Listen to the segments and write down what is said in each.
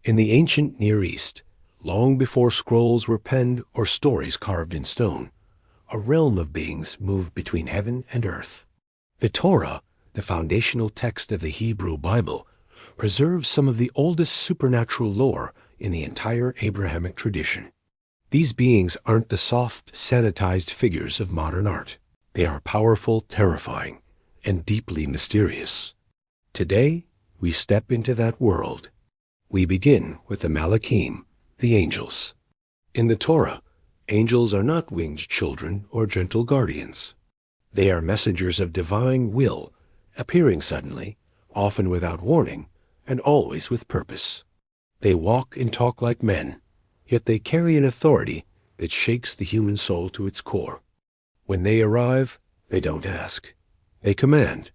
In the ancient Near East, long before scrolls were penned or stories carved in stone, a realm of beings moved between heaven and earth. The Torah, the foundational text of the Hebrew Bible, preserves some of the oldest supernatural lore in the entire Abrahamic tradition. These beings aren't the soft, sanitized figures of modern art. They are powerful, terrifying, and deeply mysterious. Today, we step into that world. We begin with the Malachim, the angels. In the Torah, angels are not winged children or gentle guardians. They are messengers of divine will, appearing suddenly, often without warning, and always with purpose. They walk and talk like men, yet they carry an authority that shakes the human soul to its core. When they arrive, they don't ask. They command.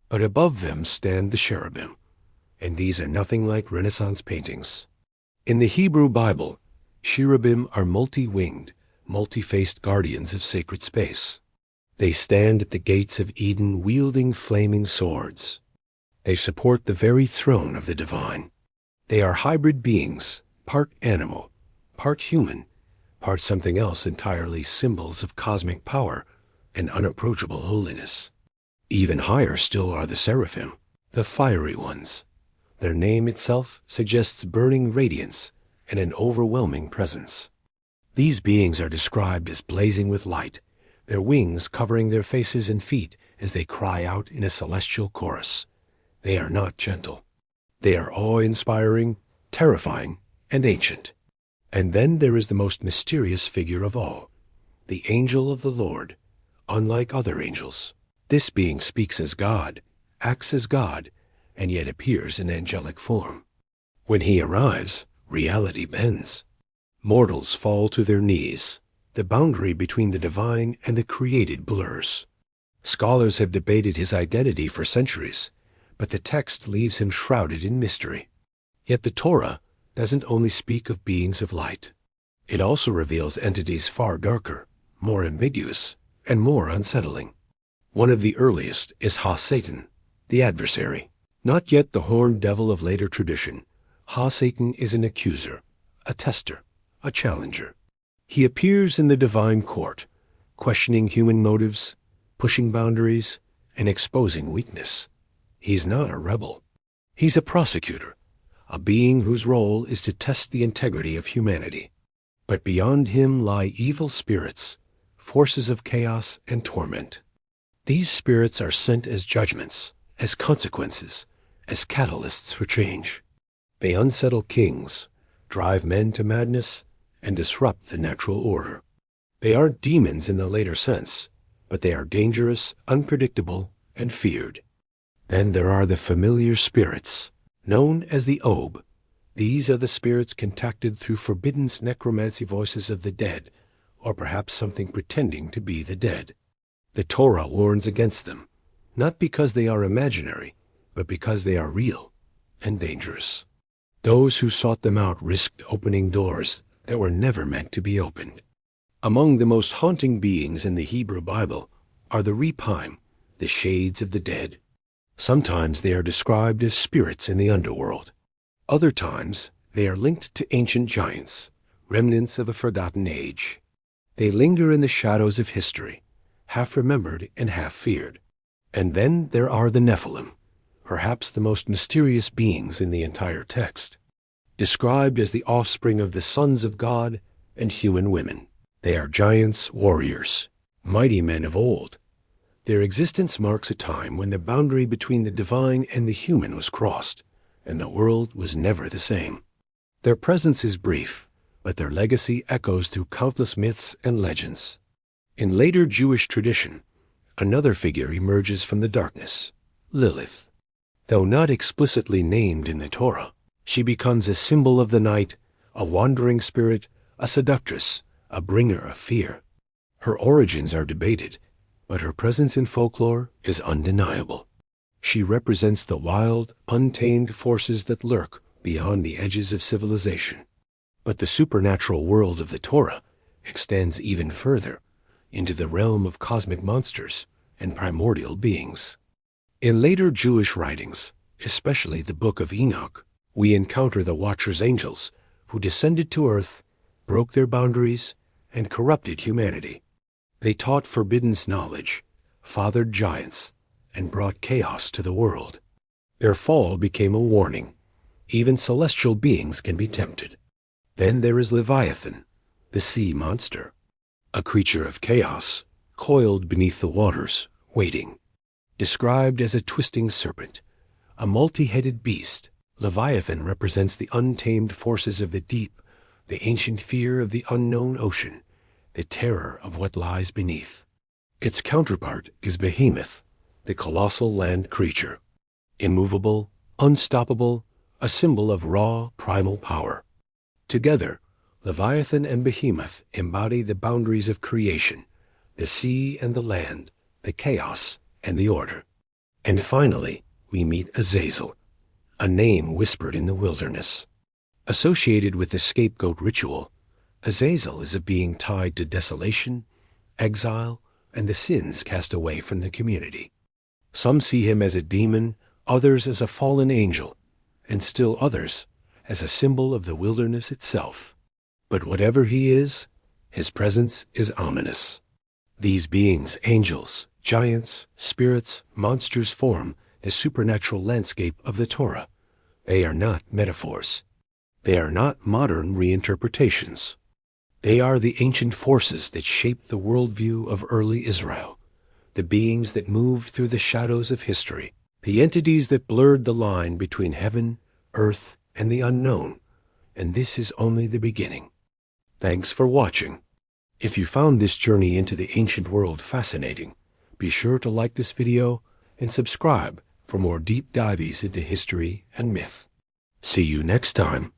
But above them stand the cherubim, and these are nothing like Renaissance paintings. In the Hebrew Bible, cherubim are multi-winged, multi-faced guardians of sacred space. They stand at the gates of Eden wielding flaming swords. They support the very throne of the divine. They are hybrid beings, part animal, part human, part something else entirely, symbols of cosmic power and unapproachable holiness. Even higher still are the seraphim, the fiery ones. Their name itself suggests burning radiance and an overwhelming presence. These beings are described as blazing with light, their wings covering their faces and feet as they cry out in a celestial chorus. They are not gentle. They are awe-inspiring, terrifying, and ancient. And then there is the most mysterious figure of all, the angel of the Lord. Unlike other angels, this being speaks as God, acts as God, and yet appears in angelic form. When he arrives, reality bends. Mortals fall to their knees. The boundary between the divine and the created blurs. Scholars have debated his identity for centuries, but the text leaves him shrouded in mystery. Yet the Torah doesn't only speak of beings of light. It also reveals entities far darker, more ambiguous, and more unsettling. One of the earliest is Ha-Satan, the adversary. Not yet the horned devil of later tradition, Ha-Satan is an accuser, a tester, a challenger. He appears in the divine court, questioning human motives, pushing boundaries, and exposing weakness. He's not a rebel. He's a prosecutor, a being whose role is to test the integrity of humanity. But beyond him lie evil spirits, forces of chaos and torment. These spirits are sent as judgments, as consequences, as catalysts for change. They unsettle kings, drive men to madness, and disrupt the natural order. They aren't demons in the later sense, but they are dangerous, unpredictable, and feared. Then there are the familiar spirits, known as the Ob. These are the spirits contacted through forbidden necromancy voices of the dead, or perhaps something pretending to be the dead. The Torah warns against them, not because they are imaginary, but because they are real and dangerous. Those who sought them out risked opening doors that were never meant to be opened. Among the most haunting beings in the Hebrew Bible are the Rephaim, the shades of the dead. Sometimes they are described as spirits in the underworld. Other times they are linked to ancient giants, remnants of a forgotten age. They linger in the shadows of history, half remembered and half feared. And then there are the Nephilim, perhaps the most mysterious beings in the entire text. Described as the offspring of the sons of God and human women. They are giants, warriors, mighty men of old. Their existence marks a time when the boundary between the divine and the human was crossed, and the world was never the same. Their presence is brief, but their legacy echoes through countless myths and legends. In later Jewish tradition, another figure emerges from the darkness, Lilith. Though not explicitly named in the Torah, she becomes a symbol of the night, a wandering spirit, a seductress, a bringer of fear. Her origins are debated, but her presence in folklore is undeniable. She represents the wild, untamed forces that lurk beyond the edges of civilization. But the supernatural world of the Torah extends even further, into the realm of cosmic monsters and primordial beings. In later Jewish writings, especially the Book of Enoch, We encounter the Watcher's angels, who descended to earth, broke their boundaries, and corrupted humanity. They taught forbidden knowledge, fathered giants, and brought chaos to the world. Their fall became a warning. Even celestial beings can be tempted. Then there is Leviathan, the sea monster, a creature of chaos, coiled beneath the waters, waiting. Described as a twisting serpent, a multi-headed beast, Leviathan represents the untamed forces of the deep, the ancient fear of the unknown ocean, the terror of what lies beneath. Its counterpart is Behemoth, the colossal land creature, immovable, unstoppable, a symbol of raw, primal power. Together, Leviathan and Behemoth embody the boundaries of creation, the sea and the land, the chaos and the order. And finally, we meet Azazel, a name whispered in the wilderness. Associated with the scapegoat ritual, Azazel is a being tied to desolation, exile, and the sins cast away from the community. Some see him as a demon, others as a fallen angel, and still others as a symbol of the wilderness itself. But whatever he is, his presence is ominous. These beings, angels, giants, spirits, monsters, form the supernatural landscape of the Torah. They are not metaphors. They are not modern reinterpretations. They are the ancient forces that shaped the worldview of early Israel, the beings that moved through the shadows of history, the entities that blurred the line between heaven, earth, and the unknown. And this is only the beginning. Thanks for watching. If you found this journey into the ancient world fascinating, be sure to like this video and subscribe for more deep dives into history and myth. See you next time.